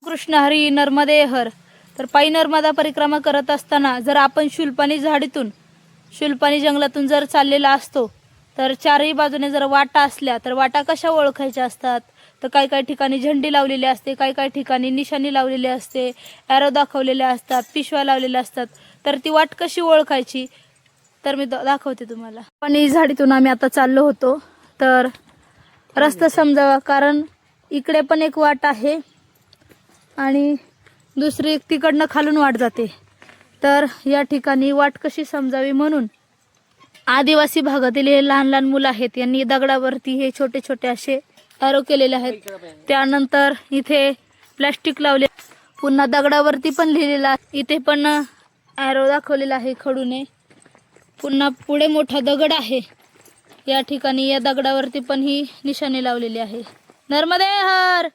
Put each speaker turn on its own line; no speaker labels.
कृष्ण हरी नर्मदे हर. तर पायी नर्मदा परिक्रमा करत असताना जर आपण शुल्पाणी झाडीतून शुल्पाणी जंगलातून जर चाललेला असतो तर चारही बाजूने जर वाटा असल्या तर वाटा कशा ओळखायच्या असतात तर काही काही ठिकाणी झेंडी लावलेली असते, काही काही ठिकाणी निशाणी लावलेली असते, ॲरो दाखवलेले असतात, पिशव्या लावलेल्या असतात. तर ती वाट कशी ओळखायची तर मी दाखवते तुम्हाला. पाणी झाडीतून आम्ही आता चाललो होतो तर रस्ता समजावा, कारण इकडे पण एक वाट आहे आणि दुसरी तिकडनं खालून वाट जाते. तर या ठिकाणी वाट कशी समजावी म्हणून आदिवासी भागातील हे लहान लहान मुलं आहेत यांनी दगडावरती हे छोटे छोटे असे ॲरो केलेले आहेत. त्यानंतर इथे प्लास्टिक लावले, पुन्हा दगडावरती पण लिहिलेलं आहे, इथे पण ॲरो दाखवलेला आहे खडूने. पुन्हा पुढे मोठा दगड आहे, या ठिकाणी या दगडावरती पण ही निशाणी लावलेली आहे. नर्मदे हर.